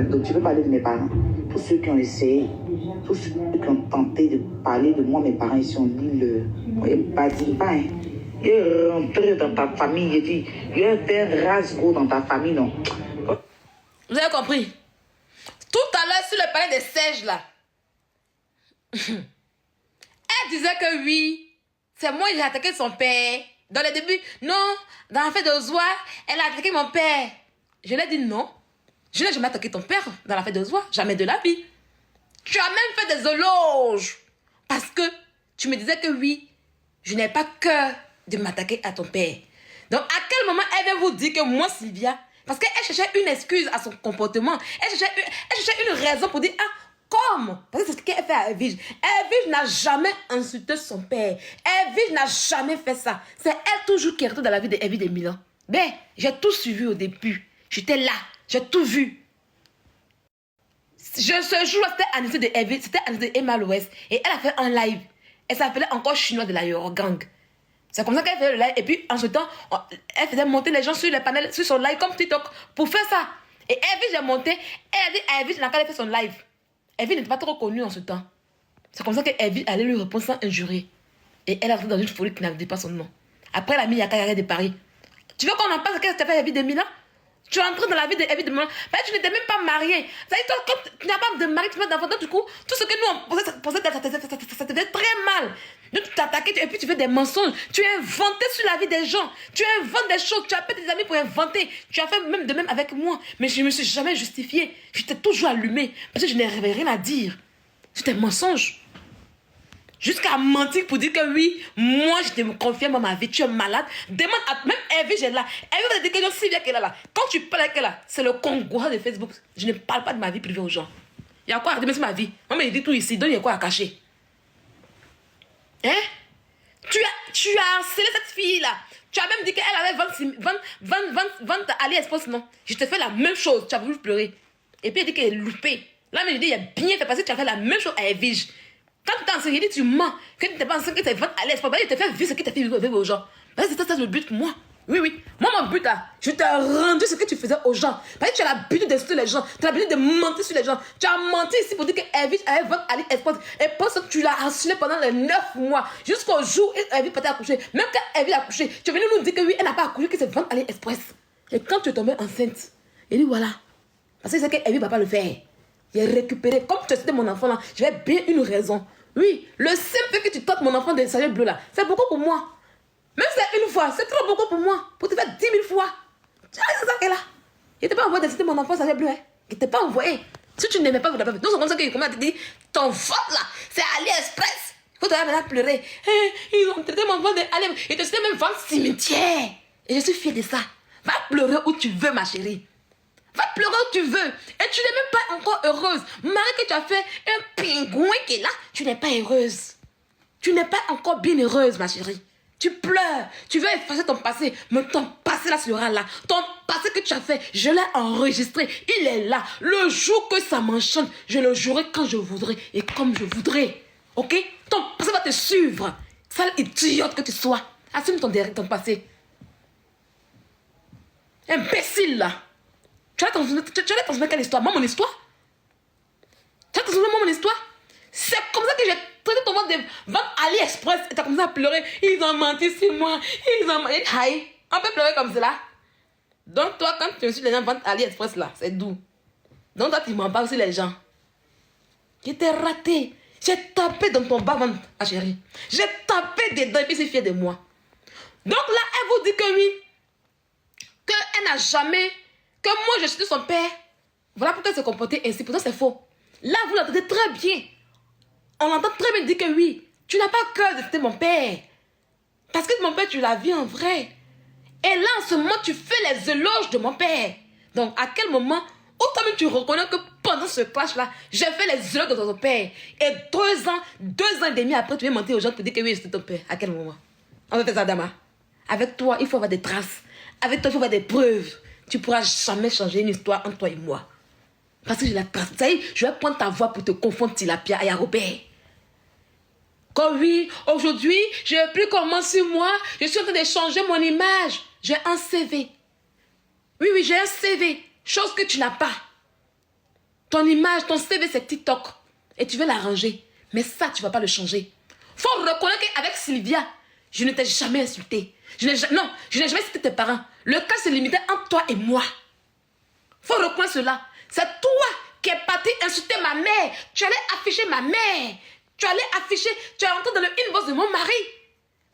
Donc, tu peux parler de mes parents. Tous ceux qui ont essayé, tous ceux qui ont tenté de parler de moi, mes parents, ils sont nuls. Ils ne badinent pas. Hein. Ils rentrent dans ta famille. Ils disent, il y a un rasgo dans ta famille, non. Vous avez compris? Tout à l'heure, sur le palais des Seiges, là, elle disait que oui, c'est moi qui ai attaqué son père. Dans le début, non, dans l'affaire de Zoua, elle a attaqué mon père. Je lui ai dit non. Je n'ai jamais attaqué ton père dans l'affaire de Zoua, jamais de la vie. Tu as même fait des éloges. Parce que tu me disais que oui, je n'ai pas cœur de m'attaquer à ton père. Donc, à quel moment elle vient vous dire que moi, Sylvia, parce qu'elle cherchait une excuse à son comportement, elle cherchait une raison pour dire, ah, comme, parce que c'est ce qu'elle fait à Evige. Evige n'a jamais insulté son père. Evige n'a jamais fait ça. C'est elle toujours qui est dans la vie d'Evige de Milan. Ben, j'ai tout suivi au début. J'étais là, j'ai tout vu. Ce jour-là, c'était Anissé de Evige, c'était Anissé de Emma l'Ouest. Et elle a fait un live. Elle s'appelait encore Chinois de la Eurogang. C'est comme ça qu'elle faisait le live. Et puis, en ce temps, elle faisait monter les gens sur les panels, sur son live comme TikTok pour faire ça. Et Evige est montée. Elle a dit à Evige n'a qu'à faire son live. Evige n'était pas trop connue en ce temps. C'est comme ça qu'Evige allait lui répondre sans injurer. Et elle a fait dans une folie qui n'avait pas son nom. Après, elle a mis Yaka de Paris. Tu veux qu'on en parle de qu'est-ce que tu fait Evige de Milan? Tu es entré dans la vie d'Evige de Milan. Mais tu n'étais même pas mariée. Ça veut dire, toi, quand tu n'as pas de mari, tu n'as pas d'enfant. Donc, du coup, tout ce que nous, on pensait ça te fait très mal. Donc, tu t'attaquais et puis tu fais des mensonges. Tu as inventé sur la vie des gens. Tu inventes des choses. Tu appelles tes amis pour inventer. Tu as fait même de même avec moi. Mais je ne me suis jamais justifiée. Je t'ai toujours allumée. Parce que je n'avais rien à dire. C'était un mensonge. Jusqu'à mentir pour dire que oui, moi je te confie dans ma vie, tu es malade. Demande à même Evige est là. Evige va te dire que Sylvia qui est là. Quand tu parles avec elle là, c'est le Congo de Facebook. Je ne parle pas de ma vie privée aux gens. Il y a quoi à dire sur ma vie? Moi, il dit tout ici, donc il y a quoi à cacher? Hein? Tu as harcelé cette fille-là. Tu as même dit qu'elle avait 20 AliExpress, non? Je te fais la même chose. Tu as voulu pleurer. Et puis elle dit qu'elle est loupée. Là, mais je dis, il a bien fait parce que tu as fait la même chose à Evige. Quand tu t'es enseigné, il dit, tu mens. Que tu n'es pas enseigné, que tu es 20 AliExpress. Il te fait vivre ce qu'il t'a fait vivre aux gens. Parce que c'est ça le but pour moi. Oui, oui. Moi, mon but là, je t'ai rendu ce que tu faisais aux gens. Parce que tu as l'habitude d'insulter les gens. Tu as l'habitude de mentir sur les gens. Tu as menti ici pour dire qu'Evige avait votre AliExpress. Et parce que tu l'as harcelé pendant les 9 mois. Jusqu'au jour où Evige peut accoucher. Même quand Evige a accouché, tu es venu nous dire que oui, elle n'a pas accouché, que c'est vendre AliExpress. Et quand tu es tombée enceinte, il dit voilà. Parce que c'est qu'Evige ne va pas le faire. Il est récupéré. Comme tu as cité mon enfant là, j'avais bien une raison. Oui, le simple fait que tu tentes mon enfant de salut bleu là, c'est beaucoup pour moi. Même si c'est une fois, c'est trop beaucoup pour moi. Pour te faire 10 000 fois. C'est ça qu'elle a. Il ne t'a pas envoyé d'insulter mon enfant salut bleu. Hein. Il ne t'a pas envoyé. Si tu n'aimais pas, vous l'avez fait. Donc c'est comme ça qu'il commence à te dire, ton vote là, c'est AliExpress. Il faut te maintenant pleurer. Ils ont traité mon enfant de AliExpress. Ils te citaient même vendre cimetière. Et je suis fière de ça. Va pleurer où tu veux, ma chérie. Va pleurer où tu veux. Et tu n'es même pas encore heureuse. Marie que tu as fait un pingouin qui est là, tu n'es pas heureuse. Tu n'es pas encore bien heureuse, ma chérie. Tu pleures. Tu veux effacer ton passé. Mais ton passé là sera là. Ton passé que tu as fait, je l'ai enregistré. Il est là. Le jour que ça m'enchante, je le jouerai quand je voudrais et comme je voudrais. Ok? Ton passé va te suivre. Sale idiote que tu sois. Assume ton passé. Imbécile là. Tu as transmis quelle histoire? Moi, mon histoire? Tu as transmis moi, mon histoire? C'est comme ça que j'ai traité ton ventre de vente AliExpress et tu as commencé à pleurer. Ils ont menti sur moi. Ils ont menti. Aïe, on peut pleurer comme cela. Donc, toi, quand tu insultes les gens vente AliExpress là, c'est doux. Donc, toi, tu mens pas aussi les gens. J'étais raté. J'ai tapé dans ton bas-ventre, ma chérie. J'ai tapé dedans et puis c'est fier de moi. Donc là, elle vous dit que oui. Qu'elle n'a jamais. Que moi, je suis son père. Voilà pourquoi elle s'est comportée ainsi. Pourtant, c'est faux. Là, vous l'entendez très bien. On entend très bien dire que oui. Tu n'as pas cœur de citer mon père. Parce que mon père, tu l'as vu en vrai. Et là, en ce moment, tu fais les éloges de mon père. Donc, à quel moment, où toi-même tu reconnais que pendant ce clash-là, j'ai fait les éloges de ton père. Et 2 ans et demi après, tu viens mentir aux gens pour dire que oui, c'était ton père. À quel moment? On va faire ça, Dama. Avec toi, il faut avoir des traces. Avec toi, il faut avoir des preuves. Tu ne pourras jamais changer une histoire entre toi et moi. Parce que j'ai la trace. Ça y est, je vais prendre ta voix pour te confondre Tilapia et à Robert. Comme oui, aujourd'hui, je n'ai plus comment sur moi. Je suis en train de changer mon image. J'ai un CV. Oui, j'ai un CV. Chose que tu n'as pas. Ton image, ton CV, c'est TikTok. Et tu veux l'arranger. Mais ça, tu ne vas pas le changer. Il faut reconnaître qu'avec Sylvia, je ne t'ai jamais insulté. Je n'ai jamais insulté tes parents. Le cas se limitait entre toi et moi. Il faut reconnaître cela. C'est toi qui es parti insulter ma mère. Tu allais afficher ma mère. Tu allais afficher, tu es rentré dans le inbox de mon mari.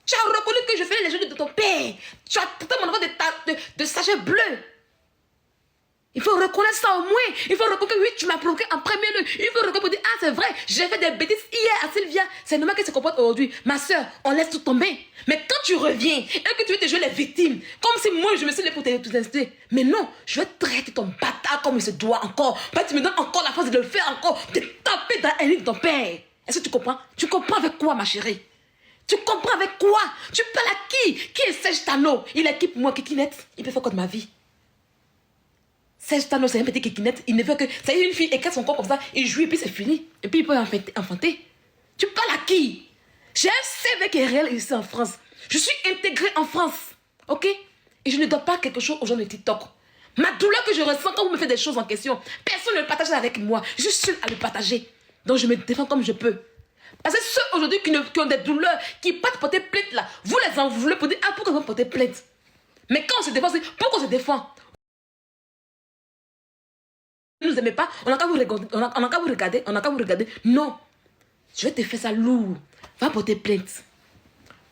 Tu as reconnu que je faisais les jeux de ton père. Tu as traité mon enfant de sachet bleu. Il faut reconnaître ça au moins. Il faut reconnaître que oui, tu m'as provoqué en premier lieu. Il faut reconnaître pour dire, ah c'est vrai, j'ai fait des bêtises hier à Sylvia. C'est normal qu'elle se comporte aujourd'hui. Ma soeur, on laisse tout tomber. Mais quand tu reviens et que tu veux te jouer les victimes, comme si moi je me suis levée pour t'insulter. Mais non, je vais traiter ton bâtard comme il se doit encore. Parce que tu me donnes encore la force de le faire encore, de taper dans la ligne de ton père. Est-ce que tu comprends? Tu comprends avec quoi, ma chérie? Tu comprends avec quoi? Tu parles à qui? Qui est Serge Tano? Il est qui pour moi, Kikinette? Il peut faire quoi de ma vie? Serge Tano, c'est un petit Kikinette. Il ne veut que... Ça y est, une fille écrase son corps comme ça, il joue et puis c'est fini. Et puis il peut enfanter. Tu parles à qui? J'ai un CV qui est réel ici en France. Je suis intégrée en France. Ok? Et je ne donne pas quelque chose aux gens de TikTok. Ma douleur que je ressens quand vous me faites des choses en question, personne ne le partage avec moi. Je suis seule à le partager. Donc je me défends comme je peux. Parce que ceux aujourd'hui qui ont des douleurs, qui partent porter plainte là, vous les en voulez pour dire, ah pourquoi vous portez plainte? Mais quand on se défend, c'est pourquoi on se défend? Vous ne nous aimez pas, on n'a qu'à vous regarder, on n'a qu'à vous regarder. Non, je vais te faire ça lourd. Va porter plainte.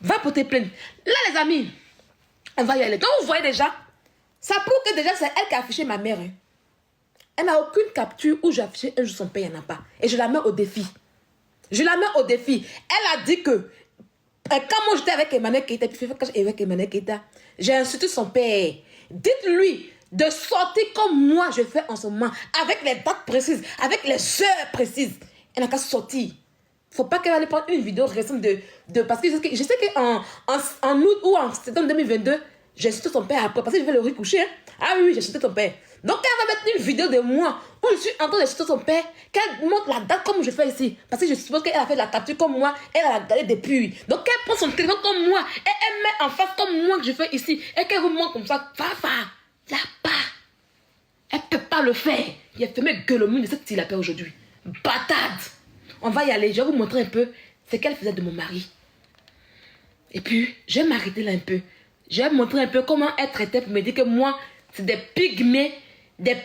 Va porter plainte. Là les amis, on va y aller. Donc vous voyez déjà, ça prouve que déjà c'est elle qui a affiché ma mère. Hein. Elle n'a aucune capture où j'ai affiché un jour son père, il n'y en a pas. Et je la mets au défi. Je la mets au défi. Elle a dit que quand moi j'étais avec Emmanuel Keita, puis quand j'étais avec Emmanuel Keita, j'ai insulté son père. Dites-lui de sortir comme moi je fais en ce moment, avec les dates précises, avec les heures précises. Elle n'a qu'à sortir. Il ne faut pas qu'elle aille prendre une vidéo récente parce que je sais qu'en août ou en septembre 2022, j'ai insulté son père après, parce que je vais le recoucher. Hein. Ah oui, j'ai insulté ton père. Donc, elle va mettre une vidéo de moi où je suis en train d'insulter son père, qu'elle montre la date comme je fais ici. Parce que je suppose qu'elle a fait la capture comme moi, elle a regardé depuis. Donc, elle prend son téléphone comme moi, et elle met en face comme moi que je fais ici, et qu'elle vous montre comme ça, là-bas. Elle ne peut pas le faire. Il a fait mes gueules au monde de cette fille la aujourd'hui. Bâtarde. On va y aller, je vais vous montrer un peu ce qu'elle faisait de mon mari. Et puis, je vais m'arrêter là un peu. Je vais montrer un peu comment elle traitait pour me dire que moi, c'est des pygmées une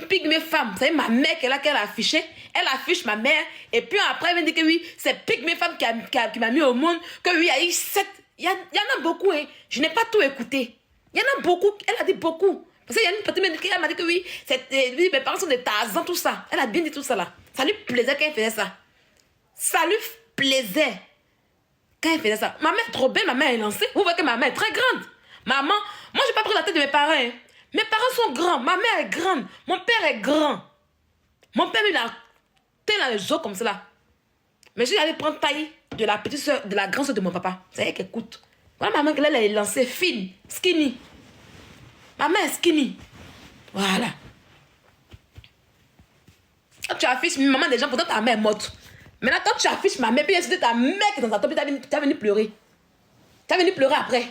pygmée femme. Vous savez, ma mère qu'elle a affichée, elle affiche ma mère, et puis après, elle vient dire que oui, c'est pygmée femme qui m'a mis au monde, que oui, il y a eu 7. Il y en a beaucoup, hein. Je n'ai pas tout écouté. Il y en a beaucoup, elle a dit beaucoup. Parce qu'il y a une petite qui m'a dit que oui, mes parents sont des Tarzans, tout ça. Elle a bien dit tout ça là. Ça lui plaisait quand elle faisait ça. Ça lui plaisait quand elle faisait ça. Ma mère est trop belle, ma mère est lancée. Vous voyez que ma mère est très grande. Maman, moi je n'ai pas pris la tête de mes parents. Hein. Mes parents sont grands, ma mère est grande, mon père est grand. Mon père, il a teint dans les os comme cela. Mais je suis allée prendre taille de la petite soeur, de la grande soeur de mon papa. C'est elle qui écoute. Voilà maman, elle est lancée fine, skinny. Ma mère est skinny. Voilà. Quand tu affiches maman des gens, pourtant ta mère est morte. Maintenant, quand tu affiches ma mère, puis tu ta mère qui est dans ta tombe, tu as venu pleurer. Tu as venu pleurer après.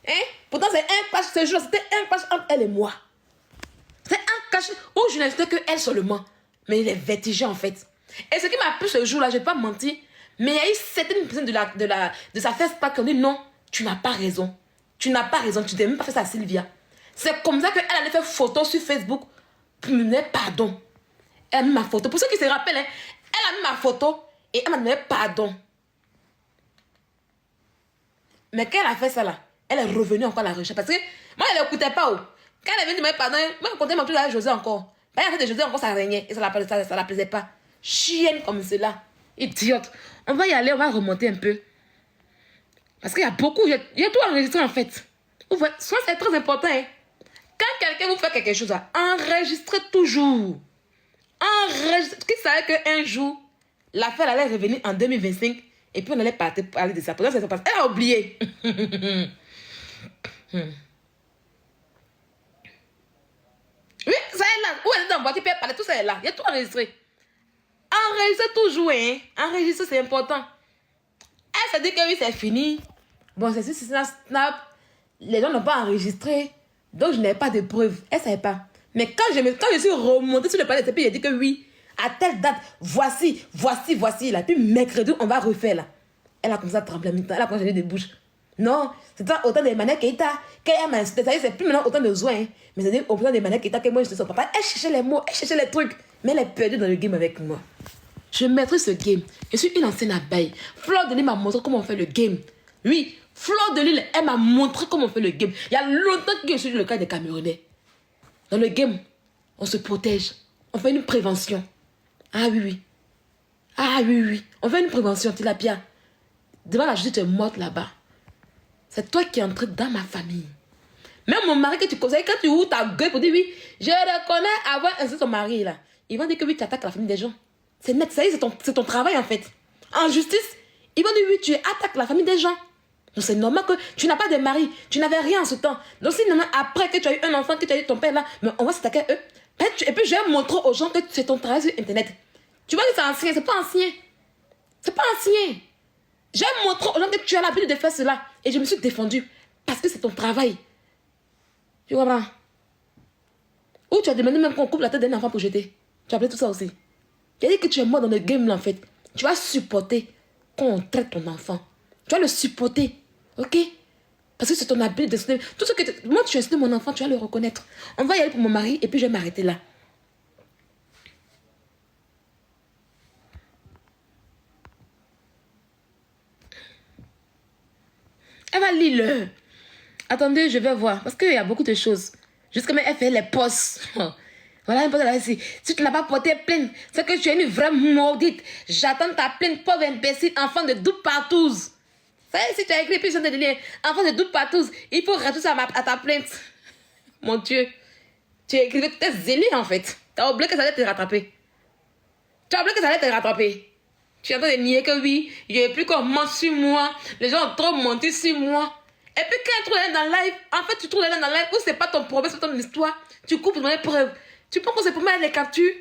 Hein? Pourtant, c'est un clash, ce jour, c'était un clash entre elle et moi. C'est un clash où je n'insultais que elle seulement. Mais il est vertigé en fait. Et ce qui m'a plu ce jour-là, je ne vais pas mentir, mais il y a eu certaines personnes de sa fête qui ont dit non, tu n'as pas raison. Tu n'as pas raison, tu n'as même pas fait ça à Sylvia. C'est comme ça qu'elle allait faire photo sur Facebook pour me demander pardon. Elle a mis ma photo. Pour ceux qui se rappellent, hein, elle a mis ma photo et elle m'a demandé pardon. Mais quand elle a fait ça là, elle est revenue encore à la recherche. Parce que moi, elle n'écoutait pas. Oh. Quand elle est venue demander pardon, moi, je comptais m'appeler à José encore. Quand elle a fait de José encore, ça régnait. Et ça ne la plaisait pas. Chienne comme cela. Idiote. On va y aller, on va remonter un peu. Parce qu'il y a beaucoup, il y a tout enregistré en fait. Vous voyez, soit c'est très important. Hein. Quand quelqu'un vous fait quelque chose, enregistrez toujours. Enregistrez. Qui savait qu'un jour, l'affaire allait revenir en 2025 et puis on allait parler de ça. Pour ça, elle a oublié. Oui, ça est là. Où elle est dans la voiture, elle parler, tout ça est là. Il y a tout enregistré. Enregistrez toujours, hein. Enregistrez, c'est important. Elle se dit que oui, c'est fini. Bon, c'est Snap. Les gens n'ont pas enregistré. Donc, je n'ai pas de preuves. Elle ne savait pas. Mais quand je suis remontée sur le palais, et puis j'ai dit que oui, à telle date, voici, là. Puis mercredi, on va refaire là. Elle a commencé à trembler, elle a commencé à des bouches. Non, c'était autant de manières qu'elle m'a insulté. Ça y est, c'est plus maintenant autant de soins. Hein. Mais c'est autant de manières que moi, je suis son papa. Elle cherchait les mots, elle cherchait les trucs. Mais elle est perdue dans le game avec moi. Je maîtrise ce game. Je suis une ancienne abeille. Fleur de Lys m'a montré comment on fait le game. Oui, Fleur de Lys, elle m'a montré comment on fait le game. Il y a longtemps que je suis le cas des Camerounais. Dans le game, on se protège. On fait une prévention. Ah oui, oui. Ah oui, oui. On fait une prévention, Tilapia. Devant la justice, tu es morte là-bas. C'est toi qui es entré dans ma famille. Même mon mari que tu conseilles, quand tu ouvres ta gueule pour dire oui, je reconnais avoir un ton mari là. Ils vont dire que oui, tu attaques la famille des gens. C'est net, ça y est, c'est ton travail en fait. En justice, ils vont dire oui, tu attaques la famille des gens. Donc c'est normal que tu n'as pas de mari, tu n'avais rien en ce temps. Donc si après que tu as eu un enfant, que tu as eu ton père là, mais on va s'attaquer à eux. Et puis je vais montrer aux gens que c'est ton travail sur internet. Tu vois que c'est ancien, c'est pas ancien. C'est pas ancien. J'ai montré aux gens que tu as l'habitude de faire cela. Et je me suis défendue. Parce que c'est ton travail. Tu comprends? Ou tu as demandé même qu'on coupe la tête d'un enfant pour jeter. Tu as appelé tout ça aussi. J'ai dit que tu es mort dans le game là en fait. Tu vas supporter qu'on traite ton enfant. Tu vas le supporter. Ok? Parce que c'est ton habitude de... Tout ce que moi tu as insulté mon enfant, tu vas le reconnaître. On va y aller pour mon mari et puis je vais m'arrêter là. Elle va lire le... Attendez, je vais voir. Parce qu'il y a beaucoup de choses. Jusqu'à même, elle fait les postes. Voilà, elle a dit, si tu n'as pas porté plainte, c'est que tu es une vraie maudite. J'attends ta plainte, pauvre imbécile, enfant de doute partouze. Ça y est, si tu as écrit plus de liens, enfant de doute partouze, il faut rajouter ça à ta plainte. Mon Dieu. Tu as écrit que tu es zélé en fait. Tu as oublié que ça allait te rattraper. Tu as oublié que ça allait te rattraper. Tu es en train de nier que oui, il n'y a plus qu'on ment sur moi. Les gens ont trop menti sur moi. Et puis quand tu trouves les dans le live, en fait tu trouves les dans le live où c'est pas ton problème, c'est ton histoire. Tu coupes dans les preuves. Tu penses que c'est pour mettre les captures.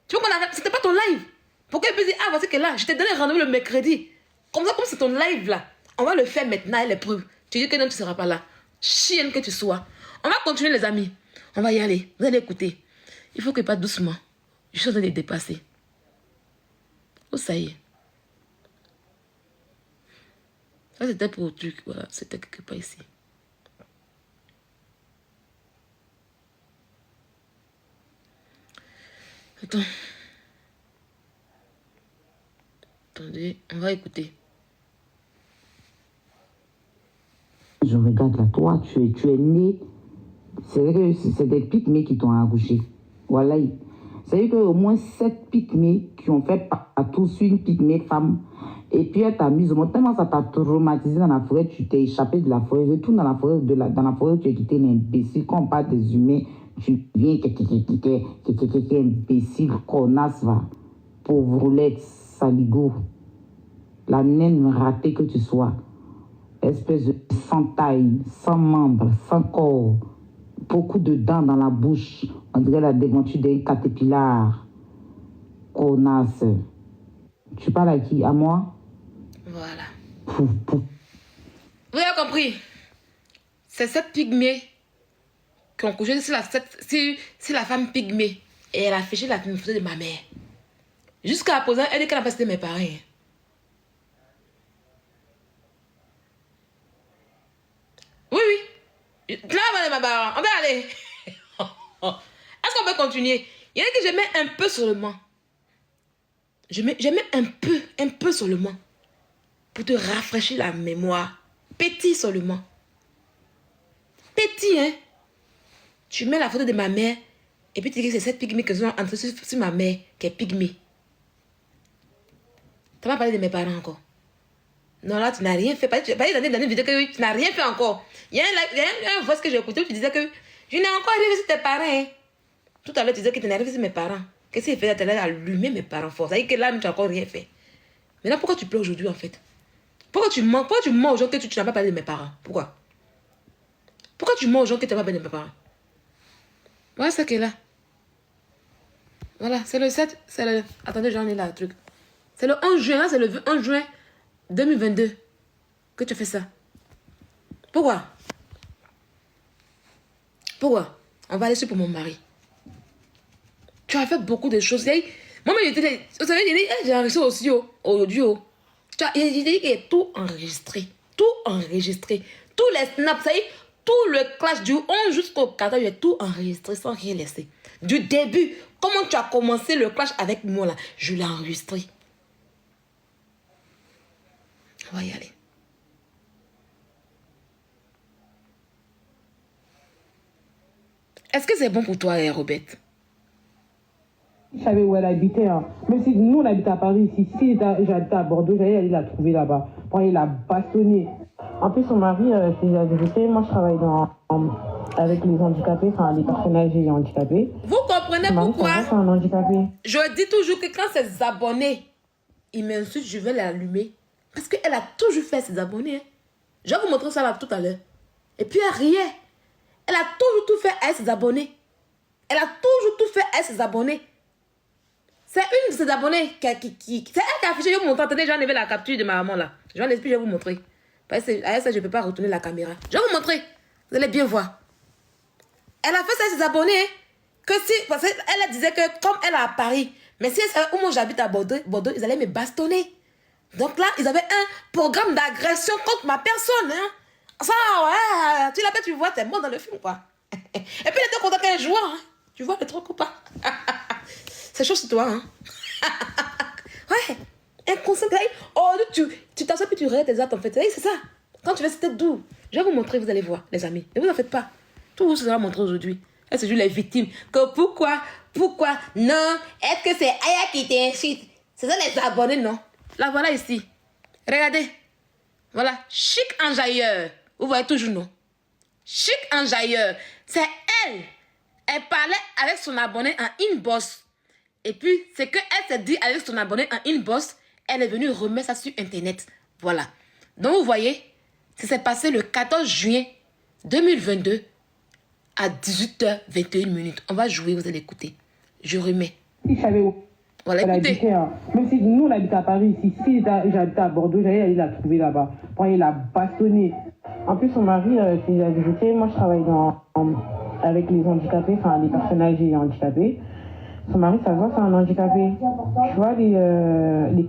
Tu vois qu'on a... C'était pas ton live. Pourquoi il peut dire, ah voici que là, je t'ai donné rendez-vous le mercredi. Comme ça, comme c'est ton live là. On va le faire maintenant, les preuves. Tu dis que non, tu ne seras pas là. Chienne que tu sois. On va continuer les amis. On va y aller. Vous allez écouter. Il faut que pas doucement. Je suis en train de les dépasser. Oh ça y est. Ça c'était pour le truc. Voilà, c'était quelque part ici. Attends. Attendez, on va écouter. Je regarde là, toi, tu es né. C'est vrai que c'est des pygmées qui t'ont accouché. Voilà. C'est vrai qu'au moins 7 pygmées qui ont fait à tous une pygmée femme. Et puis elle t'a mise au monde. Tellement ça t'a traumatisé dans la forêt, tu t'es échappé de la forêt. Retourne dans la forêt, dans la forêt où tu es quitté l'imbécile. Quand on parle des humains, tu viens, imbécile, connasse, va. Pauvre roulette, saligo. La naine ratée que tu sois. Espèce de sans taille, sans membres, sans corps. Beaucoup de dents dans la bouche. On dirait la déventure d'un caterpillar. Connasse. Tu parles à qui? À moi? Voilà. Pouf, pouf. Vous avez compris? C'est cette pygmée qui ont couché sur la femme pygmée. Et elle a fiché la photo de ma mère. Jusqu'à présent, elle dit qu'elle a pas cité mes parents. Oui, oui. Là, ma barre. On va aller. Est-ce qu'on peut continuer? Il y en a que je mets un peu seulement. Je mets un peu seulement. Pour te rafraîchir la mémoire. Petit seulement. Petit, hein. Tu mets la photo de ma mère. Et puis tu dis que c'est cette pygmée que sont entrée sur ma mère qui est pygmée. Tu m'as parlé de mes parents encore. Non, là, tu n'as rien fait. Tu as parlé dans une vidéo que tu n'as rien fait encore. Il y a un voix que j'ai écouté où tu disais que je n'ai encore arrivé sur tes parents. Hein. Tout à l'heure, tu disais que tu n'es arrivé sur mes parents. Qu'est-ce qu'il fait? Tu as allumé mes parents fort. Ça veut dire que là, tu n'as encore rien fait. Maintenant, pourquoi tu pleures aujourd'hui en fait? Pourquoi tu mens aux gens que tu n'as pas parlé de mes parents? Pourquoi? Pourquoi tu mens aux gens que tu n'as pas parlé de mes parents? Voilà ce qui est là. Voilà, c'est le 7. C'est le... Attendez, j'en ai là le truc. C'est le 11 juin, là, c'est le 11 juin 2022 que tu fais ça. Pourquoi? Pourquoi? On va aller sur pour mon mari. Tu as fait beaucoup de choses. Moi, vous savez, j'ai enregistré aussi au audio. J'ai dit qu'il est tout enregistré. Tout enregistré. Tous les snaps, ça y est, tout le clash du 11 jusqu'au 14, j'ai tout enregistré sans rien laisser. Du début, comment tu as commencé le clash avec moi là, je l'ai enregistré. On va y aller. Est-ce que c'est bon pour toi, Robert? Je savais où elle habitait. Hein. Même si nous, on habite à Paris. Si j'habitais à Bordeaux, j'allais aller la trouver là-bas. Pour aller la bastonner. En plus, son mari, c'est la vérité. Moi, je travaille avec les handicapés, enfin, les personnes âgées et handicapées. Vous comprenez pourquoi? C'est un handicapé. Je dis toujours que quand ses abonnés, ils m'insultent, je vais l'allumer. Parce qu'elle a toujours fait ses abonnés. Hein. Je vais vous montrer ça là tout à l'heure. Et puis, elle riait. Elle a toujours tout fait à ses abonnés. Elle a toujours tout fait à ses abonnés. C'est une de ses abonnés c'est elle qui a affiché. Je vais vous montrer. Attendez, j'ai enlevé la capture de ma maman là. Je vais vous montrer. Parce que à ça, je ne peux pas retourner la caméra. Je vais vous montrer. Vous allez bien voir. Elle a fait ça à ses abonnés. Hein, que si, parce qu'elle disait que comme elle est à Paris, mais si où moi j'habite à Bordeaux, ils allaient me bastonner. Donc là, ils avaient un programme d'agression contre ma personne. Hein. Ça, ouais, tu l'appelles, tu vois, c'est bon dans le film, quoi. Et puis, il était content qu'elle joue, hein. Tu vois le truc ou pas? C'est chaud sur toi, hein. Ouais. Inconscient. Oh, tu t'assois puis tu regardes tes actes, en fait. C'est ça. Quand tu fais cette doux. Je vais vous montrer, vous allez voir, les amis. Ne vous en faites pas. Tout vous sera montré aujourd'hui. Et c'est juste les victimes. Que pourquoi? Non. Est-ce que c'est Aya qui t'incite? C'est ça les abonnés, non? La voilà ici. Regardez. Voilà. Chic enjailleur. Vous voyez toujours, non? Chic enjailleur. C'est elle. Elle parlait avec son abonné en inbox. Et puis, c'est qu'elle s'est dit avec son abonné en inbox, elle est venue remettre ça sur Internet. Voilà. Donc, vous voyez, ça s'est passé le 14 juillet 2022 à 18h21. On va jouer, vous allez écouter. Je remets. Si je savais où voilà, elle habitait. Hein. Même si nous, on habite à Paris. Si j'habitais à Bordeaux, j'allais aller la trouver là-bas. Pour aller la bastonner. En plus, son mari, c'est la vérité. Moi, je travaille avec les handicapés, enfin, les personnes âgées et handicapées. Son mari, ça se voit, c'est un handicapé. Tu vois,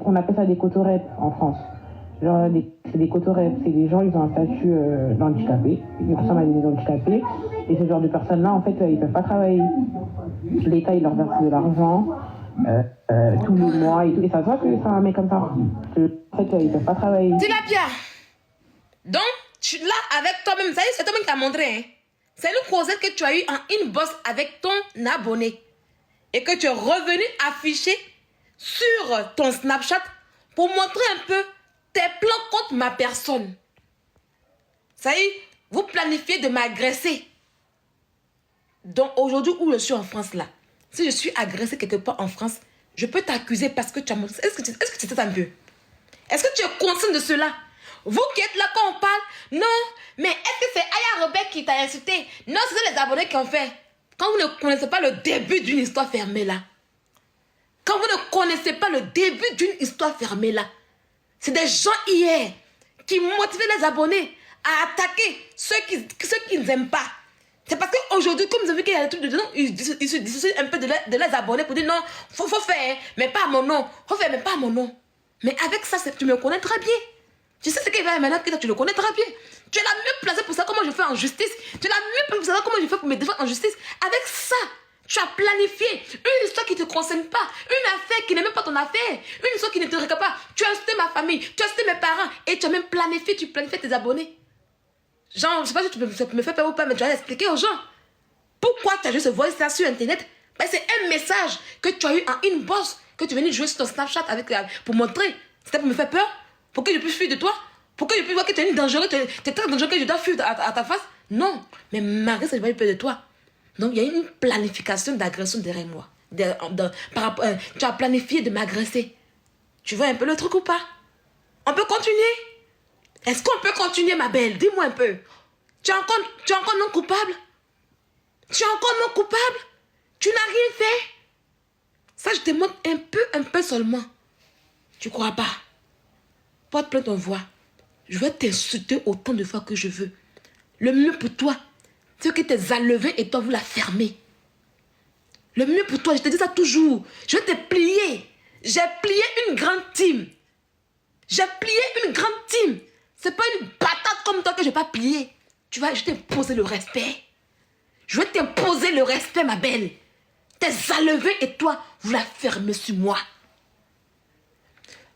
on appelle ça des cotorettes en France. Genre, c'est des cotorettes. C'est des gens, ils ont un statut d'handicapé. Les personnes avec des handicapés. Et ce genre de personnes-là, en fait, ils ne peuvent pas travailler. L'État, il leur verse de l'argent tous les mois et tout. Et ça se voit que c'est un mec comme ça. En fait, ils ne peuvent pas travailler. Tu l'as bien. Donc, tu l'as avec toi-même. Ça y est, c'est toi-même qui t'as montré. Hein? C'est une causette que tu as eu en inbox avec ton abonné. Et que tu es revenu afficher sur ton Snapchat pour montrer un peu tes plans contre ma personne. Ça y est, vous planifiez de m'agresser. Donc aujourd'hui où je suis en France là, si je suis agressée quelque part en France, je peux t'accuser parce que tu as montré. Est-ce que tu sais un peu? Est-ce que tu es conscient de cela? Vous qui êtes là quand on parle, non, mais est-ce que c'est Aya Robert qui t'a insulté? Non, c'est les abonnés qui ont fait. Quand vous ne connaissez pas le début d'une histoire fermée là, quand vous ne connaissez pas le début d'une histoire fermée là, c'est des gens hier qui motivaient les abonnés à attaquer ceux qui ne aiment pas. C'est parce qu'aujourd'hui, comme vous avez vu qu'il y a des trucs dedans, ils se dissocient un peu de les abonnés pour dire non, faut faire, mais pas à mon nom. Faut faire, mais pas à mon nom. Mais avec ça, tu me connais très bien. Tu sais ce qu'il va maintenant, que tu le connais très bien. Tu es la mieux placée pour ça, comment je fais en justice. Tu es la mieux placée pour savoir comment je fais pour me défendre en justice. Avec ça, tu as planifié une histoire qui ne te concerne pas, une affaire qui n'est même pas ton affaire, une histoire qui ne te regarde pas. Tu as insulté ma famille, tu as insulté mes parents et tu as même planifié, tu planifies tes abonnés. Genre, je ne sais pas si tu me fais peur ou pas, mais tu vas expliquer aux gens. Pourquoi tu as juste voice ça sur Internet? Ben, c'est un message que tu as eu en inbox, que tu es venu jouer sur ton Snapchat pour montrer. C'était pour me faire peur? Pour que je puisse fuir de toi? Pour que je puisse voir que tu es dangereux, tu es très dangereux, que je dois fuir à ta face? Non. Mais malgré ça, je vais peur de toi. Donc, il y a une planification d'agression derrière moi. Tu as planifié de m'agresser. Tu vois un peu le truc ou pas? On peut continuer? Est-ce qu'on peut continuer, ma belle? Dis-moi un peu. Tu es encore non coupable? Tu es encore non coupable? Tu n'as rien fait? Ça, je te montre un peu seulement. Tu crois pas? Porte plainte, on voit. Je vais t'insulter autant de fois que je veux. Le mieux pour toi, c'est que tes enlevés et toi, vous la fermez. Le mieux pour toi, je te dis ça toujours. Je vais te plier. J'ai plié une grande team. J'ai plié une grande team. C'est pas une patate comme toi que je vais pas plier. Tu vois, je t'ai imposé le respect. Je vais t'imposer le respect, ma belle. Tes alevés et toi, vous la fermez sur moi.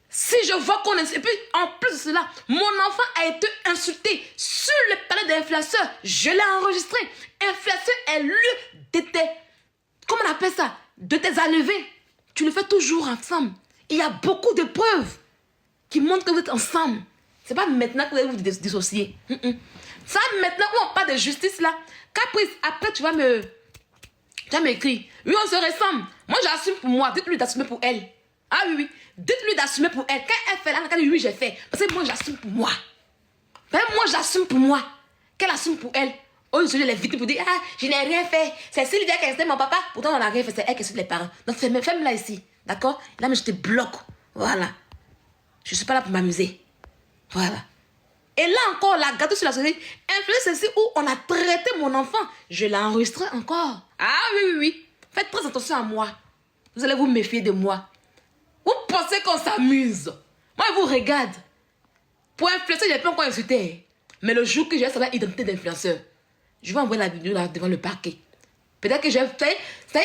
Si je vois qu'on est... Et puis, en plus de cela, mon enfant a été insulté sur le palais d'influenceur. Je l'ai enregistré. Influenceur est le de tes... Comment on appelle ça? De tes alevés. Tu le fais toujours ensemble. Il y a beaucoup de preuves qui montrent que vous êtes ensemble. C'est pas maintenant que vous allez vous dissocier. Ça, maintenant où on parle de justice, là, Caprice, après, tu vas m'écrire. Oui, on se ressemble. Moi, j'assume pour moi. Dites-lui d'assumer pour elle. Ah oui, oui. Dites-lui d'assumer pour elle. Quand elle fait là, elle dit oui, j'ai fait. Parce que moi, j'assume pour moi. Ben, moi, j'assume pour moi. Qu'elle assume pour elle. Aujourd'hui, les victimes pour dire, ah, je n'ai rien fait. C'est Sylvia qui a insulté mon papa. Pourtant, on n'a rien fait. C'est elle qui insulte les parents. Donc, ferme-la ici. D'accord? Là, mais je te bloque. Voilà. Je ne suis pas là pour m'amuser. Voilà. Et là encore, la gâteau sur la souris, influence ici où on a traité mon enfant. Je l'ai enregistré encore. Ah oui, oui, oui. Faites très attention à moi. Vous allez vous méfier de moi. Vous pensez qu'on s'amuse. Moi, je vous regarde. Pour influencer, je n'ai pas encore insulté. Mais le jour que j'ai savoir l'identité d'influenceur, je vais envoyer la vidéo là devant le parquet. Peut-être que je vais faire... Elle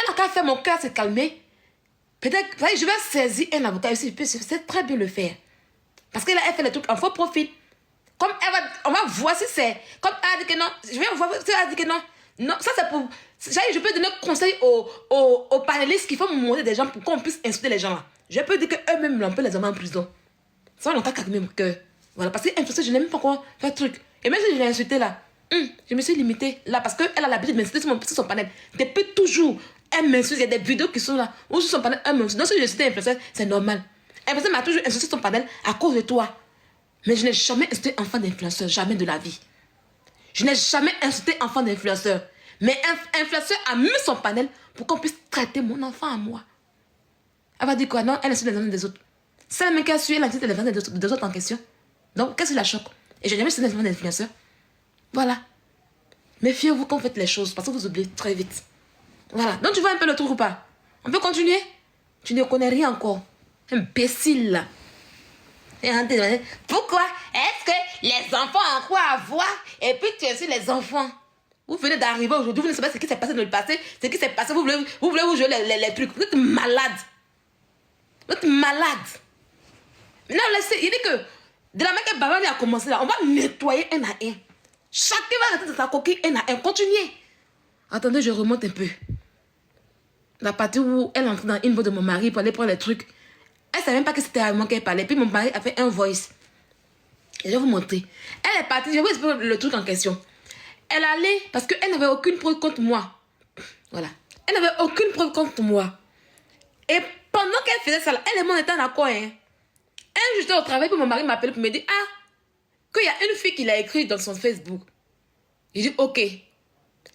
a qu'à faire mon cœur se calmer. Peut-être que je vais saisir un avocat aussi. Je sais très bien le faire. Parce qu'elle a fait les trucs en faux profil. Comme on va voir si c'est... Comme elle a dit que non, je vais voir si elle a dit que non. Non, ça c'est pour... Je peux donner conseil aux panélistes qui font monter des gens pour qu'on puisse insulter les gens là. Je peux dire qu'eux-mêmes, on peut les emmener en prison. Ça va encore calmer mon cœur. Voilà, parce que je n'aime pas quoi faire de truc. Et même si je l'ai insulté là, je me suis limitée là parce qu'elle a l'habitude de m'insulter sur son panel. Depuis toujours, elle m'insulte. Il y a des vidéos qui sont là où sur son panel, elle m'insulte. Donc si je insulte influenceur, c'est normal. Influenceur m'a toujours insulté sur son panel à cause de toi. Mais je n'ai jamais insulté enfant d'influenceur, jamais de la vie. Je n'ai jamais insulté enfant d'influenceur. Mais influenceur a mis son panel pour qu'on puisse traiter mon enfant à moi. Elle va dire quoi? Non, elle insulte les enfants des autres. C'est la même qui a su, elle insulte les enfants des autres en question. Donc, qu'est-ce qui la choque? Et je n'ai jamais insulté les enfants d'influenceur. Voilà. Méfiez-vous quand vous faites les choses, parce que vous oubliez très vite. Voilà. Donc, tu vois un peu le truc ou pas? On peut continuer? Tu ne connais rien encore. Imbécile, là. Pourquoi est-ce que les enfants ont quoi à voir et puis tu es sur les enfants? Vous venez d'arriver aujourd'hui, vous ne savez pas ce qui s'est passé dans le passé, ce qui s'est passé, vous voulez vous jouer les trucs. Vous êtes malade. Vous êtes malade. Maintenant, laissez, il dit que de la main que Baba a commencé là, on va nettoyer un à un. Chacun va rester dans sa coquille un à un. Continuez. Attendez, je remonte un peu. La partie où elle entre dans une voix de mon mari pour aller prendre les trucs. Elle ne savait même pas que c'était à moi qu'elle parlait. Puis mon mari a fait un voice. Et je vais vous montrer. Elle est partie. Je vais vous expliquer le truc en question. Elle allait parce qu'elle n'avait aucune preuve contre moi. Voilà. Elle n'avait aucune preuve contre moi. Et pendant qu'elle faisait ça, elle et moi on était en accord. Hein. Un jour, j'étais au travail, puis mon mari m'appelle pour me dire qu'il y a une fille qui l'a écrit dans son Facebook. J'ai dit ok.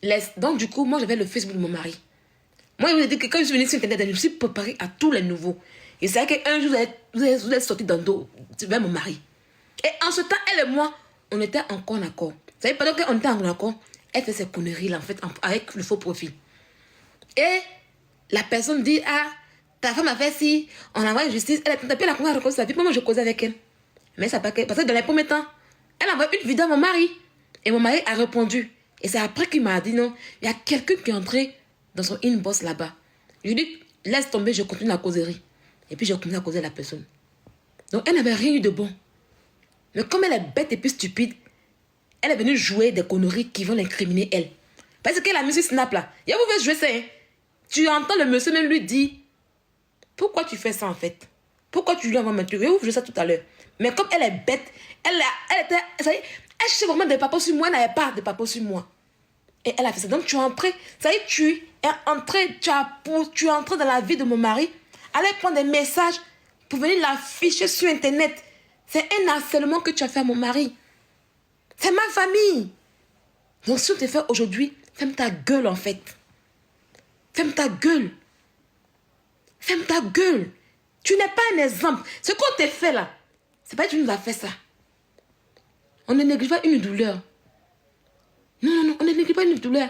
Laisse. Donc du coup, moi j'avais le Facebook de mon mari. Moi, je vous ai dit que quand je suis venue sur Internet, je me suis préparée à tous les nouveaux. Et c'est vrai qu'un jour, vous êtes sortis dans le dos vers mon mari. Et en ce temps, elle et moi, on était encore en accord. Vous savez, pendant qu'on était en accord, elle fait ces conneries là, en fait, avec le faux profil. Et la personne dit, ta femme a fait si, on envoie une justice, elle a tapé la première reconnaissance sa vie. Moi, je causais avec elle. Mais ça pas que, parce que dans les premiers temps, elle envoie une vidéo à mon mari. Et mon mari a répondu. Et c'est après qu'il m'a dit, non, il y a quelqu'un qui est entré dans son inbox là-bas. Je lui dis, laisse tomber, je continue la causerie. Et puis, j'ai commencé à causer la personne. Donc, elle n'avait rien eu de bon. Mais comme elle est bête et puis stupide, elle est venue jouer des conneries qui vont l'incriminer, elle. Parce qu'elle a mis sur Snap, là. Et vous pouvez jouer ça, hein. Tu entends le monsieur même lui dire, pourquoi tu fais ça, en fait? Pourquoi tu lui envoies un truc? Vous jouez ça tout à l'heure. Mais comme elle est bête, elle cherchait vraiment des papos sur moi, elle n'avait pas de papos sur moi. Et elle a fait ça. Donc, tu es entré, ça y est, tu es entré dans la vie de mon mari. Allez prendre des messages pour venir l'afficher sur Internet. C'est un harcèlement que tu as fait à mon mari. C'est ma famille. Donc si on te fait aujourd'hui, ferme ta gueule en fait. Ferme ta gueule. Ferme ta gueule. Tu n'es pas un exemple. Ce qu'on te fait là, c'est pas que tu nous as fait ça. On ne néglige pas une douleur. Non, on ne néglige pas une douleur.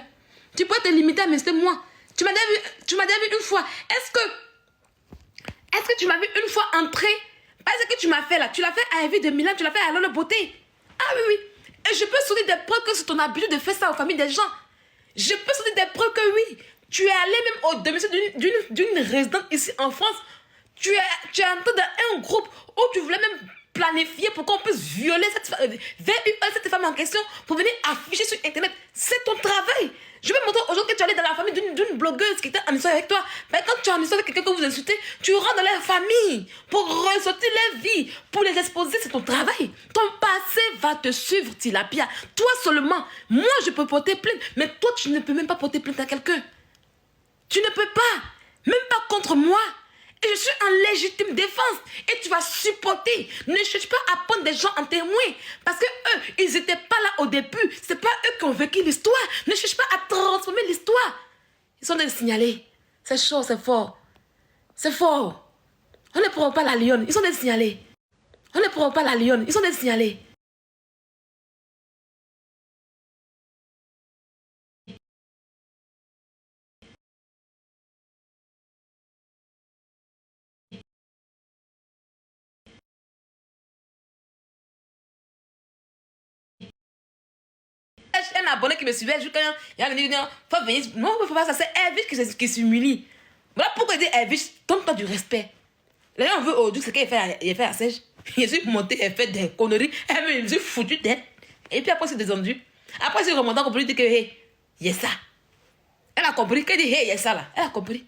Tu peux te limiter à m'insulter moi. Tu m'as déjà vu une fois. Est-ce que tu m'as vu une fois entrer? Pas ce que tu m'as fait là. Tu l'as fait à Evie de Milan, tu l'as fait à Lolo Beauté. Ah oui, oui. Et je peux soutenir des preuves que c'est ton habitude de faire ça aux familles des gens. Je peux soutenir des preuves que oui. Tu es allé même au domicile d'une résidente ici en France. Tu es entré dans un groupe où tu voulais même planifier pour qu'on puisse violer cette femme en question pour venir afficher sur Internet. C'est ton travail. Je vais montrer aux gens que tu es allé dans la famille d'une blogueuse qui était en histoire avec toi. Mais quand tu es en histoire avec quelqu'un que vous insultez, tu rentres dans leur famille pour ressortir leur vie, pour les exposer. C'est ton travail. Ton passé va te suivre, Tilapia. Toi seulement. Moi, je peux porter plainte, mais toi, tu ne peux même pas porter plainte à quelqu'un. Tu ne peux pas. Même pas contre moi. Et je suis en légitime défense. Et tu vas supporter. Ne cherche pas à prendre des gens en témoin. Parce que eux, ils n'étaient pas là au début. C'est pas eux qui ont vécu l'histoire. Ne cherche pas à transformer l'histoire. Ils sont des signaler. C'est chaud, c'est fort. C'est fort. On ne provoque pas la lionne. Ils sont des signalés. On ne provoque pas la lionne. Ils sont des signalés. Un abonné qui me suivait, il a dit, faut venir. Non, il ne faut pas ça. C'est Elvis qui s'humilie. Voilà pourquoi il dit Elvis, donne-toi du respect. Là, on veut aujourd'hui, c'est qu'il fait à Sèche. Il suis monté, il fait des conneries. Elle me dit foutu tête. Et puis après, c'est descendu. Après, c'est remonté, on a compris que, hey, il y a ça. Elle a compris qu'elle dit, hey, il y a ça là. Elle a compris.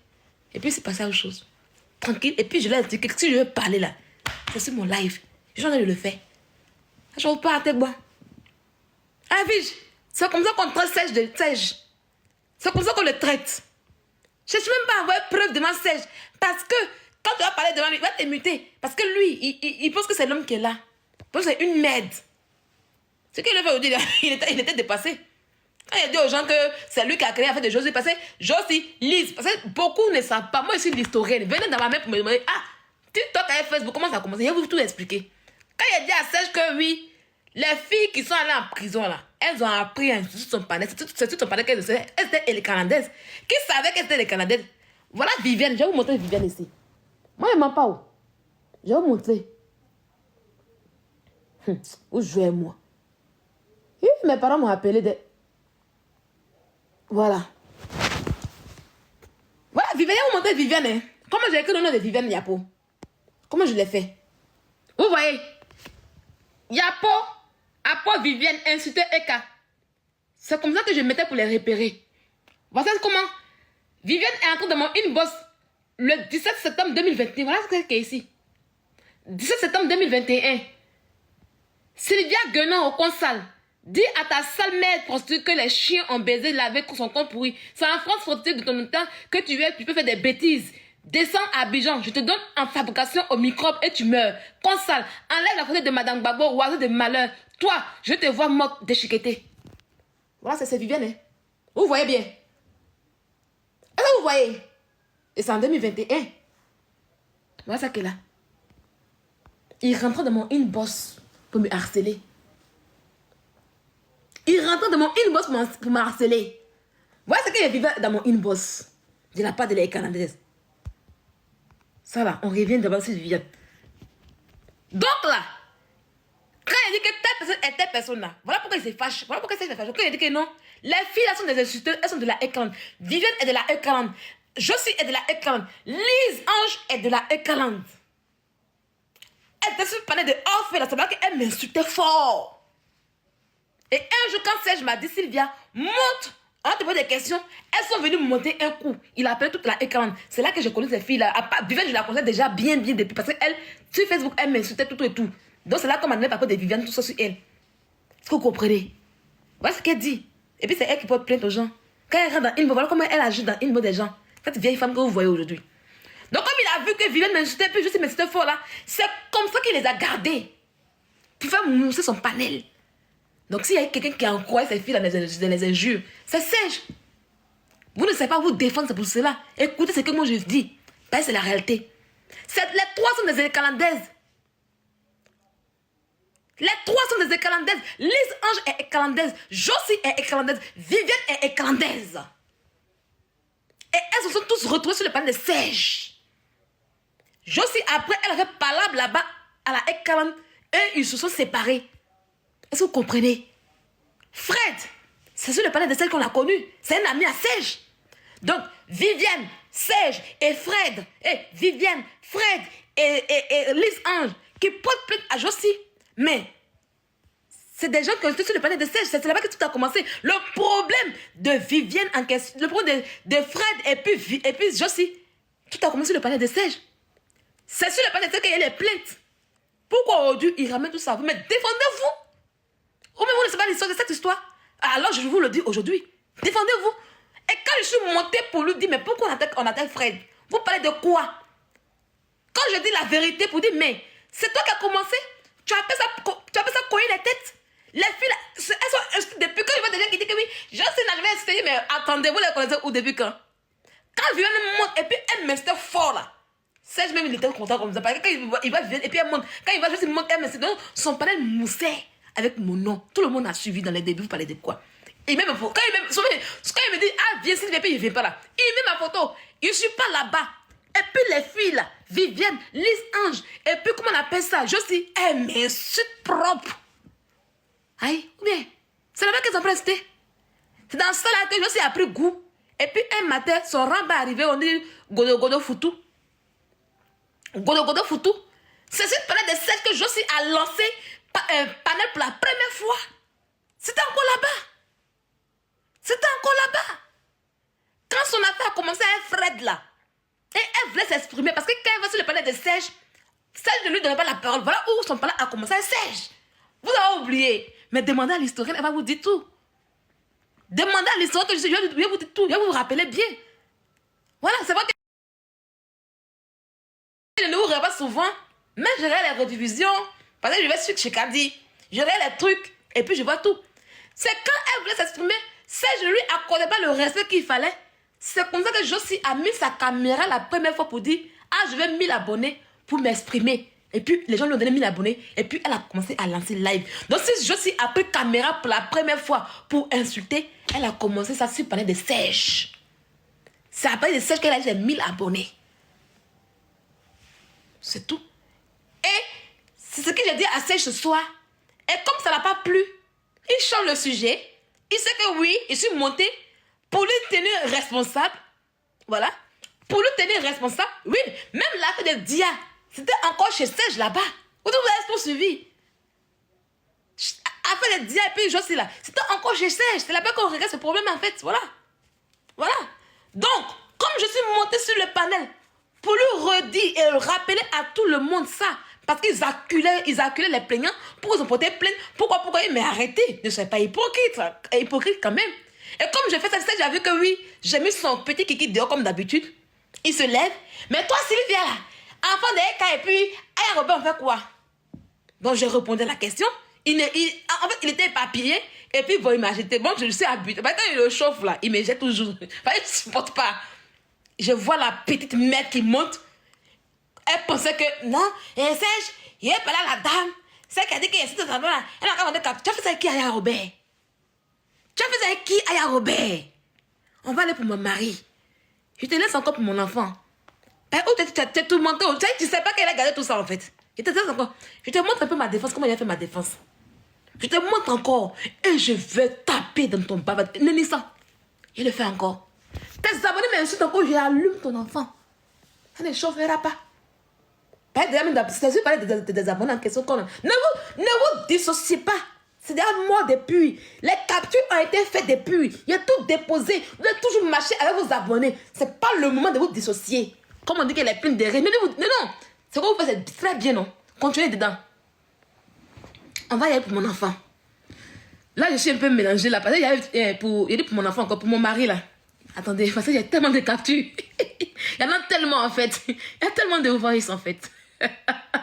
Et puis, c'est passé à autre chose. Tranquille. Et puis, je lui ai dit que si je veux parler là, c'est sur mon live. Je suis en train de le faire. Je ne veux pas à tes bois. Ah, Vige. C'est comme ça qu'on traite Sèche. C'est comme ça qu'on le traite. Je ne suis même pas à avoir preuve de ma Sèche. Parce que quand tu vas parler devant lui, il va t'imiter. Parce que lui, il pense que c'est l'homme qui est là. Il pense que c'est une merde. Ce qu'il a fait aujourd'hui, il était dépassé. Quand il a dit aux gens que c'est lui qui a créé, a fait des choses, il passait, Josie, lise. Parce que beaucoup ne savent pas. Moi, je suis l'historienne. Venez dans ma main pour me demander, ah, TikTok avec Facebook, comment ça a commencé? Je vais vous tout expliquer. Quand il a dit à Sèche que oui, les filles qui sont allées en prison là, elles ont appris à insulter son panel. C'est tout son panel qu'elles étaient les Canadaises. Qui savait qu'elles étaient les Canadaises? Voilà Viviane, je vais vous montrer Viviane ici. Moi, je ne mens pas où. Je vais vous montrer. Où jouez moi? Mes parents m'ont appelé de... Voilà. Voilà, Viviane, je vais vous montrer Viviane. Hein. Comment j'ai écrit le nom de Viviane Yapo? Comment je l'ai fait? Vous voyez? Yapo, Apo, Viviane, insulté Eka. C'est comme ça que je mettais pour les repérer. Voici comment Viviane est entrée dans mon inbox le 17 septembre 2021. Voilà ce qui est ici. 17 septembre 2021. Sylvia Guenon au consal. Dis à ta sale mère prostituée que les chiens ont baisé lavé son compte pourri. C'est en France faut-il de ton temps que tu peux faire des bêtises. Descends à Abidjan, je te donne en fabrication aux microbes et tu meurs. Consal, enlève la photo de Madame Gbagbo, oiseau de malheur. Toi, je te vois morte déchiquetée. Voilà, c'est Viviane. Hein. Vous voyez bien. Est-ce que vous voyez? Et c'est en 2021. Voilà ça qu'elle a. Il rentrait dans mon inbox pour me harceler. Il rentrait dans mon inbox pour me harceler. Voilà ce qu'il vivait dans mon inbox. De la part de les Canadaises. Ça là, on revient d'abord sur Viviane. Donc là, quand il dit que telle personne est telle personne là, voilà pourquoi il se fâche. Voilà pourquoi il se fâche. Quand il dit que non, les filles là sont des insulteurs, elles sont de la E40. Viviane est de la E40. Josie est de la E40. Lise Ange est de la E40. Elle était sur le panel de off, là, c'est là qu'elle m'insultait fort. Et un jour, quand Serge m'a dit, Sylvia, monte, on te pose des questions, elles sont venues me monter un coup. Il a appelé toute la E40. C'est là que je connais ces filles-là. Viviane, je la connais déjà bien depuis. Parce qu'elle, sur Facebook, elle m'insultait tout et tout. Donc c'est là qu'on m'a donné par contre de Viviane, tout ça sur elle. Est-ce que vous comprenez? Voilà ce qu'elle dit. Et puis c'est elle qui porte plainte aux gens. Quand elle rentre dans une voilà comment elle agit dans une des gens. Cette vieille femme que vous voyez aujourd'hui. Donc comme il a vu que Viviane m'insultait, puis je sais m'insultait fort là, c'est comme ça qu'il les a gardés. Pour faire mousser son panel. Donc s'il y a quelqu'un qui a encouragé ces filles dans les injures, c'est Serge. Vous ne savez pas vous défendre, c'est pour cela. Écoutez ce que moi je dis. Ben, c'est la réalité. Les trois sont des Écalandaises. Les trois sont des Écalandaises. Lise Ange est Écalandaise. Josie est Écalandaise. Viviane est Écalandaise. Et elles se sont tous retrouvées sur le panel de Serge. Josie, après, elle avait parlé là-bas à la Ekalan et ils se sont séparés. Est-ce que vous comprenez? Fred, c'est sur le panel de Serge qu'on a connu. C'est un ami à Serge. Donc, Viviane, Serge et Fred, et Viviane, Fred et Lise Ange qui portent plainte à Josie. Mais c'est des gens qui ont été sur le panel de Serge. C'est là-bas que tout a commencé. Le problème de Viviane en question, le problème de Fred et puis Josie, tout a commencé sur le panel de Serge. C'est sur le panel de Serge qu'il y a les plaintes. Pourquoi aujourd'hui ils ramènent tout ça? Vous me défendez-vous. Ou même vous ne savez pas l'histoire de cette histoire. Alors je vous le dis aujourd'hui. Défendez-vous. Et quand je suis montée pour lui dire, mais pourquoi on attaque Fred? Vous parlez de quoi? Quand je dis la vérité pour dire, mais c'est toi qui as commencé. Tu appelles ça coller les têtes. Les filles, elles sont, depuis quand je vois des gens qui disent que oui, je sais n'arriver à essayer, mais attendez, vous les connaissez au début quand? Quand Viviane monte et puis elle m'installe fort là. Serge même il était content comme ça. Parce que quand il va Viviane et puis elle monte. Quand il va juste monter, elle m'installe. Donc son panel moussait avec mon nom. Tout le monde a suivi dans les débuts. Vous parlez de quoi? Et même quand il me dit, ah viens s'il vient, puis il ne vient pas là. Il met ma photo. Je ne suis pas là-bas. Et puis les filles là, Viviane, Lise Ange, et puis comment on appelle ça? Josie, elle m'insulte propre. Aïe, ou bien, c'est là-bas qu'elles ont presté. C'est dans ça là que Josie a pris goût. Et puis un matin, son rang va arriver, on dit Godo Foutou. Godo Foutou. C'est cette panel de Serge que Josie a lancé panel pour la première fois. C'était encore là-bas. C'était encore là-bas. Quand son affaire a commencé à être Fred là, et elle voulait s'exprimer, parce que quand elle va sur le panel de Serge, Serge ne lui donnait pas la parole. Voilà où son panel a commencé à Serge. Vous avez oublié. Mais demandez à l'historienne, elle va vous dire tout. Demandez à l'historienne que je vais vous dire tout. Je vais vous rappeler bien. Voilà, c'est vrai que je ne vous regarde pas souvent, mais je regarde les rediffusions, parce que je vais sur Chekadi, je regarde les trucs, et puis je vois tout. C'est quand elle voulait s'exprimer, Serge ne lui accordait pas le respect qu'il fallait. C'est comme ça que Josie a mis sa caméra la première fois pour dire, ah, je vais 1000 abonnés pour m'exprimer. Et puis, les gens lui ont donné 1000 abonnés. Et puis, elle a commencé à lancer live. Donc, si Josie a pris caméra pour la première fois pour insulter, elle a commencé ça sur le panel de Serge. C'est après de Serge qu'elle a eu 1000 abonnés. C'est tout. Et c'est ce que j'ai dit à Serge ce soir. Et comme ça n'a pas plu, il change le sujet. Il sait que oui, je suis montée pour lui tenir responsable. Voilà. Pour lui tenir responsable. Oui, même l'affaire de Dia, c'était encore chez Serge là-bas. Vous avez tout suivi. Affaire de Dia et puis Josie là, c'était encore chez Serge. C'est là-bas qu'on regarde ce problème en fait. Voilà. Voilà. Donc, comme je suis montée sur le panel, pour lui redire et rappeler à tout le monde ça, parce qu'ils acculaient les plaignants, pour qu'ils ont porté plainte. Pourquoi mais arrêtez, ne soyez pas hypocrite quand même. Et comme je fais ça, j'ai vu que oui, j'ai mis son petit kiki dehors comme d'habitude. Il se lève. Mais toi, Sylvia, là, enfant de Eka, et puis, Aya Robin, on fait quoi? Donc, je répondais à la question. En fait, il était éparpillé. Et puis, bon, il m'a jeté. Bon, je le sais habitué. Maintenant, il le chauffe, là. Il me jette toujours. Enfin, il ne supporte pas. Je vois la petite mère qui monte. Elle pensait que, non, et Serge, il est pas là, la dame. Celle qui a dit qu'il y a cette dame-là. Elle a encore demandé, tu as fait ça avec qui, Aya Robert? Tu as fait ça avec qui, Aya Robert? On va aller pour mon mari. Je te laisse encore pour mon enfant. Tu as tout monté. Tu ne sais pas qu'elle a gardé tout ça, en fait. Je te laisse encore. Je te montre un peu ma défense, comment il a fait ma défense. Je te montre encore. Et je vais taper dans ton baba. Nenissa, il le fait encore. Tes abonnés m'insultent encore, j'allume ton enfant. Ça ne chauffera pas. C'est parler des abonnés en question. Ne vous dissociez pas. C'est déjà moi depuis. Les captures ont été faites depuis. Il y a tout déposé. Vous devez toujours marcher avec vos abonnés. Ce n'est pas le moment de vous dissocier. Comme on dit qu'elle est pleine de rires. Non. Ce que vous faites, c'est très bien, non? Continuez dedans. On va y aller pour mon enfant. Là, je suis un peu mélangée là. Parce qu'il y a pour mon enfant, encore pour mon mari là. Attendez, parce qu'il y a tellement de captures. Il y en a tellement en fait. Il y a tellement de voices en fait.